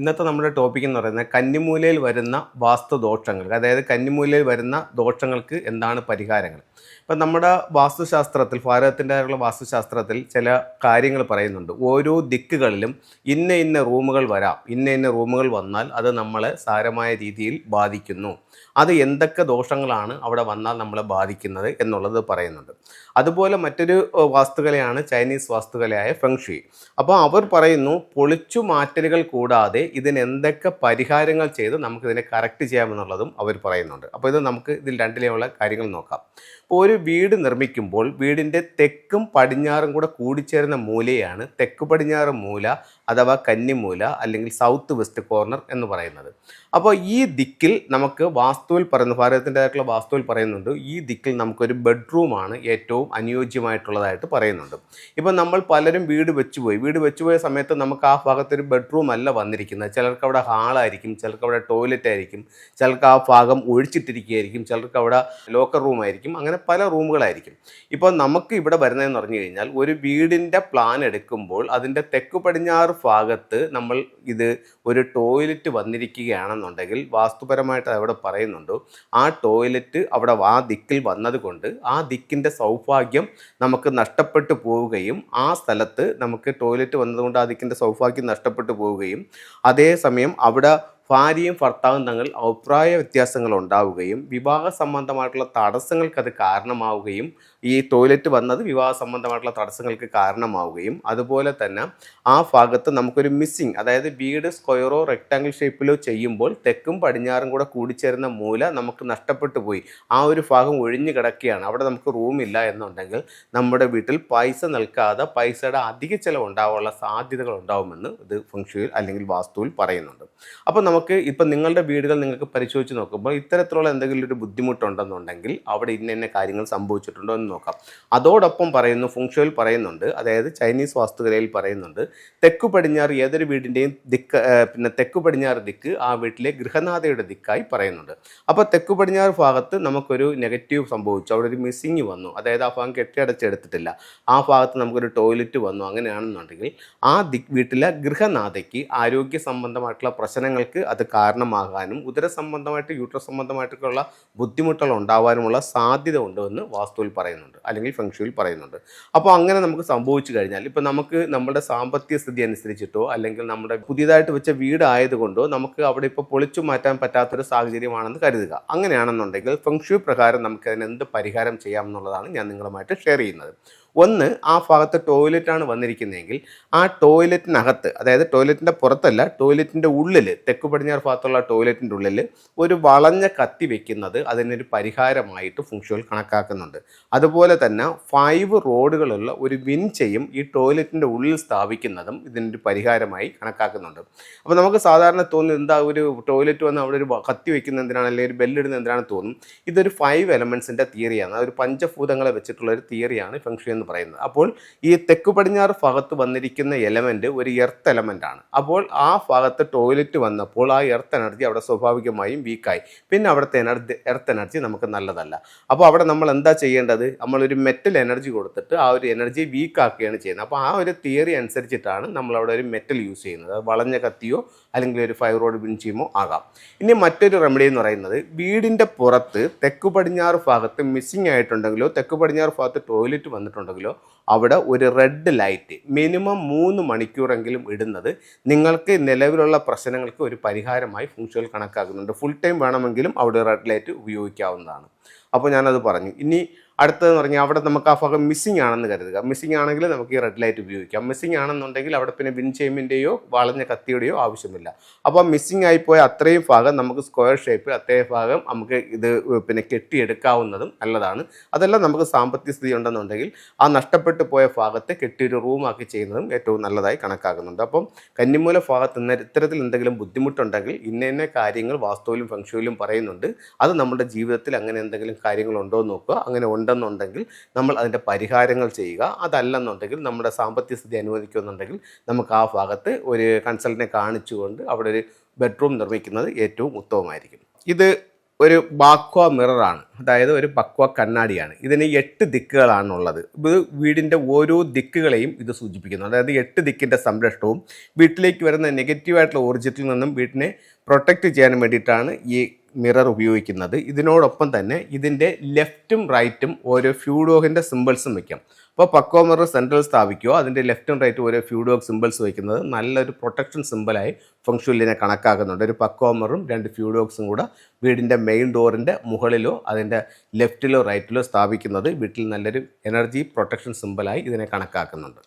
ഇന്നത്തെ നമ്മുടെ ടോപ്പിക് എന്ന് പറയുന്നത് കന്നിമൂലയിൽ വരുന്ന വാസ്തുദോഷങ്ങൾ. അതായത് കന്നിമൂലയിൽ വരുന്ന ദോഷങ്ങൾക്ക് എന്താണ് പരിഹാരങ്ങൾ. ഇപ്പം നമ്മുടെ വാസ്തുശാസ്ത്രത്തിൽ, ഭാരതത്തിൻ്റെതായുള്ള വാസ്തുശാസ്ത്രത്തിൽ ചില കാര്യങ്ങൾ പറയുന്നുണ്ട്. ഓരോ ദിക്കുകളിലും ഇന്ന ഇന്ന റൂമുകൾ വരാം, ഇന്ന ഇന്ന റൂമുകൾ വന്നാൽ അത് നമ്മളെ സാരമായ രീതിയിൽ ബാധിക്കുന്നു. അത് എന്തൊക്കെ ദോഷങ്ങളാണ് അവിടെ വന്നാൽ നമ്മളെ ബാധിക്കുന്നത് എന്നുള്ളത് പറയുന്നുണ്ട്. അതുപോലെ മറ്റൊരു വാസ്തുകലയാണ് ചൈനീസ് വാസ്തുകലയായ ഫെങ്ഷുയി. അപ്പോൾ അവർ പറയുന്നു, പൊളിച്ചു മാറ്റലുകൾ കൂടാതെ ഇതിന് എന്തൊക്കെ പരിഹാരങ്ങൾ ചെയ്ത് നമുക്കിതിനെ കറക്റ്റ് ചെയ്യാമെന്നുള്ളതും അവർ പറയുന്നുണ്ട്. അപ്പോൾ ഇത് നമുക്ക് ഇതിൽ രണ്ടിലെയുള്ള കാര്യങ്ങൾ നോക്കാം. ഇപ്പോൾ ഒരു വീട് നിർമ്മിക്കുമ്പോൾ വീടിൻ്റെ തെക്കും പടിഞ്ഞാറും കൂടെ കൂടിച്ചേരുന്ന മൂലയാണ് തെക്ക് പടിഞ്ഞാറ് മൂല അഥവാ കന്നിമൂല അല്ലെങ്കിൽ സൗത്ത് വെസ്റ്റ് കോർണർ എന്ന് പറയുന്നത്. അപ്പോൾ ഈ ദിക്കിൽ നമുക്ക് വാസ്തുവിൽ പറയുന്നു, ഭാരതത്തിൻ്റെതായിട്ടുള്ള വാസ്തുവിൽ പറയുന്നുണ്ട്, ഈ ദിക്കിൽ നമുക്കൊരു ബെഡ്റൂമാണ് ഏറ്റവും അനുയോജ്യമായിട്ടുള്ളതായിട്ട് പറയുന്നുണ്ട്. ഇപ്പം നമ്മൾ പലരും വീട് വെച്ചുപോയ സമയത്ത് നമുക്ക് ആ ഭാഗത്തൊരു ബെഡ്റൂം അല്ല വന്നിരിക്കുന്നത്. ചിലർക്ക് അവിടെ ഹാളായിരിക്കും, ചിലർക്ക് അവിടെ ടോയ്ലറ്റ് ആയിരിക്കും, ചിലർക്ക് ആ ഭാഗം ഒഴിച്ചിട്ടിരിക്കുകയായിരിക്കും, ചിലർക്ക് അവിടെ ലോക്കർ റൂം ആയിരിക്കും, അങ്ങനെ പല റൂമുകളായിരിക്കും. ഇപ്പോൾ നമുക്ക് ഇവിടെ വരുന്നതെന്ന് പറഞ്ഞു കഴിഞ്ഞാൽ, ഒരു വീടിൻ്റെ പ്ലാൻ എടുക്കുമ്പോൾ അതിൻ്റെ തെക്ക് പടിഞ്ഞാറ് ഭാഗത്ത് നമ്മൾ ഇത് ഒരു ടോയ്ലറ്റ് വന്നിരിക്കുകയാണെന്നുണ്ടെങ്കിൽ വാസ്തുപരമായിട്ട് അവിടെ പറയുന്നുണ്ട്, ആ ടോയ്ലറ്റ് അവിടെ ആ ദിക്കിൽ വന്നതുകൊണ്ട് ആ ദിക്കിൻ്റെ സൗഭാഗ്യം നമുക്ക് നഷ്ടപ്പെട്ടു പോവുകയും, ആ സ്ഥലത്ത് നമുക്ക് ടോയ്ലറ്റ് വന്നതുകൊണ്ട് ആ ദിക്കിൻ്റെ സൗഭാഗ്യം നഷ്ടപ്പെട്ടു പോവുകയും, അതേസമയം അവിടെ ഭാര്യയും ഭർത്താവും തങ്ങൾ അഭിപ്രായ വ്യത്യാസങ്ങൾ ഉണ്ടാവുകയും വിവാഹ സംബന്ധമായിട്ടുള്ള തടസ്സങ്ങൾക്ക് അത് കാരണമാവുകയും, ഈ ടോയ്ലറ്റ് വന്നത് വിവാഹ സംബന്ധമായിട്ടുള്ള തടസ്സങ്ങൾക്ക് കാരണമാവുകയും, അതുപോലെ തന്നെ ആ ഭാഗത്ത് നമുക്കൊരു മിസ്സിങ്, അതായത് വീട് സ്ക്വയറോ റെക്റ്റാങ്കിൾ ഷേപ്പിലോ ചെയ്യുമ്പോൾ തെക്കും പടിഞ്ഞാറും കൂടെ കൂടിച്ചേരുന്ന മൂല നമുക്ക് നഷ്ടപ്പെട്ടു പോയി, ആ ഒരു ഭാഗം ഒഴിഞ്ഞു കിടക്കുകയാണ്, അവിടെ നമുക്ക് റൂമില്ല എന്നുണ്ടെങ്കിൽ നമ്മുടെ വീട്ടിൽ പൈസ നിൽക്കാതെ പൈസയുടെ അധിക ചിലവ് ഉണ്ടാവാനുള്ള സാധ്യതകൾ ഉണ്ടാവുമെന്ന് ഇത് ഫെങ്ഷുയിൽ അല്ലെങ്കിൽ വാസ്തുവിൽ പറയുന്നുണ്ട്. അപ്പോൾ നമുക്ക് ഇപ്പം നിങ്ങളുടെ വീടുകൾ നിങ്ങൾക്ക് പരിശോധിച്ച് നോക്കുമ്പോൾ ഇത്തരത്തിലുള്ള എന്തെങ്കിലും ഒരു ബുദ്ധിമുട്ടുണ്ടെന്നുണ്ടെങ്കിൽ അവിടെ ഇന്ന കാര്യങ്ങൾ സംഭവിച്ചിട്ടുണ്ടോ എന്ന് നോക്കാം. അതോടൊപ്പം പറയുന്നു, ഫെങ്ഷുയിൽ പറയുന്നുണ്ട്, അതായത് ചൈനീസ് വാസ്തുകലയിൽ പറയുന്നുണ്ട്, തെക്കു പടിഞ്ഞാറ് ഏതൊരു വീടിൻ്റെയും ദിക്ക്, തെക്കു പടിഞ്ഞാറ് ദിക്ക് ആ വീട്ടിലെ ഗൃഹനാഥയുടെ ദിക്കായി പറയുന്നുണ്ട്. അപ്പോൾ തെക്കു പടിഞ്ഞാറ് ഭാഗത്ത് നമുക്കൊരു നെഗറ്റീവ് സംഭവിച്ചു, അവിടെ ഒരു മിസ്സിങ് വന്നു, അതായത് ആ ഭാഗം കെട്ടിയടച്ചെടുത്തിട്ടില്ല, ആ ഭാഗത്ത് നമുക്കൊരു ടോയ്ലറ്റ് വന്നു, അങ്ങനെയാണെന്നുണ്ടെങ്കിൽ ആ വീട്ടിലെ ഗൃഹനാഥയ്ക്ക് ആരോഗ്യ സംബന്ധമായിട്ടുള്ള പ്രശ്നങ്ങൾക്ക് അത് കാരണമാകാനും ഉദര സംബന്ധമായിട്ട് യൂട്രസ് സംബന്ധമായിട്ടൊക്കെയുള്ള ബുദ്ധിമുട്ടുകൾ ഉണ്ടാവാനുമുള്ള സാധ്യത ഉണ്ടെന്ന് വാസ്തുവിൽ പറയുന്നുണ്ട്, അല്ലെങ്കിൽ ഫെങ്ഷുയിൽ പറയുന്നുണ്ട്. അപ്പോൾ അങ്ങനെ നമുക്ക് സംഭവിച്ചു കഴിഞ്ഞാൽ, ഇപ്പോൾ നമുക്ക് നമ്മുടെ സാമ്പത്തിക സ്ഥിതി അനുസരിച്ചിട്ടോ അല്ലെങ്കിൽ നമ്മുടെ പുതിയതായിട്ട് വെച്ച വീടായതുകൊണ്ടോ നമുക്ക് അവിടെ ഇപ്പോൾ പൊളിച്ചു മാറ്റാൻ പറ്റാത്തൊരു സാഹചര്യമാണെന്ന് കരുതുക. അങ്ങനെയാണെന്നുണ്ടെങ്കിൽ ഫെങ്ഷു പ്രകാരം നമുക്ക് അതിന് എന്ത് പരിഹാരം ചെയ്യാമെന്നുള്ളതാണ് ഞാൻ നിങ്ങളുമായിട്ട് ഷെയർ ചെയ്യുന്നത്. ഒന്ന്, ആ ഭാഗത്ത് ടോയ്ലറ്റാണ് വന്നിരിക്കുന്നതെങ്കിൽ ആ ടോയ്ലറ്റിനകത്ത്, അതായത് ടോയ്ലറ്റിൻ്റെ പുറത്തല്ല, ടോയ്ലറ്റിൻ്റെ ഉള്ളിൽ, തെക്ക് പടിഞ്ഞാറ് ഭാഗത്തുള്ള ടോയ്ലറ്റിൻ്റെ ഉള്ളിൽ ഒരു വളഞ്ഞ കത്തി വെക്കുന്നത് അതിനൊരു പരിഹാരമായിട്ട് ഫെങ്ഷുയിൽ കണക്കാക്കുന്നുണ്ട്. അതുപോലെ തന്നെ 5 റോഡുകളുള്ള ഒരു വിൻചയും ഈ ടോയ്ലറ്റിൻ്റെ ഉള്ളിൽ സ്ഥാപിക്കുന്നതും ഇതിനൊരു പരിഹാരമായി കണക്കാക്കുന്നുണ്ട്. അപ്പോൾ നമുക്ക് സാധാരണ തോന്നുന്നത്, എന്താ ഒരു ടോയ്ലറ്റ് വന്ന് അവിടെ ഒരു കത്തി വയ്ക്കുന്ന എന്തിനാണ്, അല്ലെങ്കിൽ ഒരു ബെല്ലിടുന്ന എന്തിനാണെന്ന് തോന്നും. ഇതൊരു 5 എലമെൻസിൻ്റെ തിയറിയാണ്, അതൊരു പഞ്ചഭൂതങ്ങളെ വെച്ചിട്ടുള്ള ഒരു തിയറിയാണ് ഫെങ്ഷു എന്ന് പറയുന്നത്. അപ്പോൾ ഈ തെക്ക് പടിഞ്ഞാറ് ഭാഗത്ത് വന്നിരിക്കുന്ന എലമെന്റ് ഒരു എർത്ത് എലമെന്റ് ആണ്. അപ്പോൾ ആ ഭാഗത്ത് ടോയ്ലറ്റ് വന്നപ്പോൾ ആ എർത്ത് എനർജി അവിടെ സ്വാഭാവികമായും വീക്കായി, പിന്നെ അവിടുത്തെ എർത്ത് എനർജി നമുക്ക് നല്ലതല്ല. അപ്പോൾ അവിടെ നമ്മൾ എന്താ ചെയ്യേണ്ടത്, നമ്മളൊരു മെറ്റൽ എനർജി കൊടുത്തിട്ട് ആ ഒരു എനർജി വീക്കാക്കുകയാണ് ചെയ്യുന്നത്. അപ്പോൾ ആ ഒരു തിയറി അനുസരിച്ചിട്ടാണ് നമ്മൾ അവിടെ ഒരു മെറ്റൽ യൂസ് ചെയ്യുന്നത്. അത് വളഞ്ഞ കത്തിയോ അല്ലെങ്കിൽ ഒരു 5 റോഡ് വിൻചിയുമോ ആകാം. ഇനി മറ്റൊരു റെമഡി എന്ന് പറയുന്നത്, വീടിൻ്റെ പുറത്ത് തെക്ക് പടിഞ്ഞാറ് ഭാഗത്ത് മിസ്സിങ് ആയിട്ടുണ്ടെങ്കിലോ തെക്ക് പടിഞ്ഞാറ് ഭാഗത്ത് ടോയ്ലറ്റ് വന്നിട്ടുണ്ടെങ്കിലോ അവിടെ ഒരു റെഡ് ലൈറ്റ് മിനിമം 3 മണിക്കൂറെങ്കിലും ഇടുന്നത് നിങ്ങൾക്ക് നിലവിലുള്ള പ്രശ്നങ്ങൾക്ക് ഒരു പരിഹാരമായി ഫെങ്ഷുയിൽ കണക്കാക്കുന്നുണ്ട്. ഫുൾ ടൈം വേണമെങ്കിലും അവിടെ റെഡ് ലൈറ്റ് ഉപയോഗിക്കാവുന്നതാണ്. അപ്പോൾ ഞാനത് പറഞ്ഞു. ഇനി അടുത്തതെന്ന് പറഞ്ഞാൽ, അവിടെ നമുക്ക് ആ ഭാഗം മിസ്സിങ് ആണെന്ന് കരുതുക. മിസ്സിങ് ആണെങ്കിൽ നമുക്ക് ഈ റെഡ് ലൈറ്റ് ഉപയോഗിക്കാം. മിസ്സിങ് ആണെന്നുണ്ടെങ്കിൽ അവിടെ പിന്നെ വിൻചെയിമിൻ്റെയോ വളഞ്ഞ കത്തിയുടെയോ ആവശ്യമില്ല. അപ്പോൾ മിസ്സിങ് ആയിപ്പോയ അത്രയും ഭാഗം നമുക്ക് സ്ക്വയർ ഷേപ്പിൽ അത്രയും ഭാഗം നമുക്ക് ഇത് പിന്നെ കെട്ടിയെടുക്കാവുന്നതും നല്ലതാണ്. അതെല്ലാം നമുക്ക് സാമ്പത്തിക സ്ഥിതി ഉണ്ടെന്നുണ്ടെങ്കിൽ ആ നഷ്ടപ്പെട്ടു പോയ ഭാഗത്തെ കെട്ടിയൊരു റൂമാക്കി ചെയ്യുന്നതും ഏറ്റവും നല്ലതായി കണക്കാക്കുന്നുണ്ട്. അപ്പം കന്നിമൂല ഭാഗത്ത് ഇത്തരത്തിൽ എന്തെങ്കിലും ബുദ്ധിമുട്ടുണ്ടെങ്കിൽ ഇന്ന കാര്യങ്ങൾ വാസ്തുവിലും ഫെങ്ഷുവിലും പറയുന്നുണ്ട്. അത് നമ്മുടെ ജീവിതത്തിൽ അങ്ങനെ എന്തെങ്കിലും കാര്യങ്ങളുണ്ടോ എന്ന് നോക്കുക. അങ്ങനെ ഉണ്ടെന്നുണ്ടെങ്കിൽ നമ്മൾ അതിൻ്റെ പരിഹാരങ്ങൾ ചെയ്യുക. അതല്ലെന്നുണ്ടെങ്കിൽ നമ്മുടെ സാമ്പത്തിക സ്ഥിതി അനുവദിക്കുന്നുണ്ടെങ്കിൽ നമുക്ക് ആ ഭാഗത്ത് ഒരു കൺസൾട്ടിനെ കാണിച്ചുകൊണ്ട് അവിടെ ഒരു ബെഡ്റൂം നിർമ്മിക്കുന്നത് ഏറ്റവും ഉത്തമമായിരിക്കും. ഇത് ഒരു ബാക്വ മിററാണ്, അതായത് ഒരു ബക്വ കണ്ണാടിയാണ്. ഇതിന് 8 ദിക്കുകളാണുള്ളത്. ഇത് വീടിൻ്റെ ഓരോ ദിക്കുകളെയും ഇത് സൂചിപ്പിക്കുന്നു. അതായത് 8 ദിക്കിൻ്റെ സംരക്ഷണവും വീട്ടിലേക്ക് വരുന്ന നെഗറ്റീവായിട്ടുള്ള ഊർജ്ജത്തിൽ നിന്നും വീട്ടിനെ പ്രൊട്ടക്റ്റ് ചെയ്യാൻ വേണ്ടിയിട്ടാണ് ഈ മിറർ ഉപയോഗിക്കുന്നത്. ഇതിനോടൊപ്പം തന്നെ ഇതിൻ്റെ ലെഫ്റ്റും റൈറ്റും ഓരോ ഫ്യൂഡോഗിൻ്റെ സിമ്പിൾസും വയ്ക്കാം. അപ്പോൾ പക്വ മിറർ സെൻട്രൽ സ്ഥാപിക്കുകയോ അതിൻ്റെ ലെഫ്റ്റും റൈറ്റും ഓരോ ഫ്യൂഡോഗ് സിമ്പിൾസ് വയ്ക്കുന്നത് നല്ലൊരു പ്രൊട്ടക്ഷൻ സിമ്പിളായി ഫെങ്ഷുയിലിനെ കണക്കാക്കുന്നുണ്ട്. ഒരു പക്വ മിററും 2 ഫ്യൂഡോഗ്സും കൂടെ വീടിൻ്റെ മെയിൻ ഡോറിൻ്റെ മുകളിലോ അതിൻ്റെ ലെഫ്റ്റിലോ റൈറ്റിലോ സ്ഥാപിക്കുന്നത് വീട്ടിൽ നല്ലൊരു എനർജി പ്രൊട്ടക്ഷൻ സിമ്പിളായി ഇതിനെ കണക്കാക്കുന്നുണ്ട്.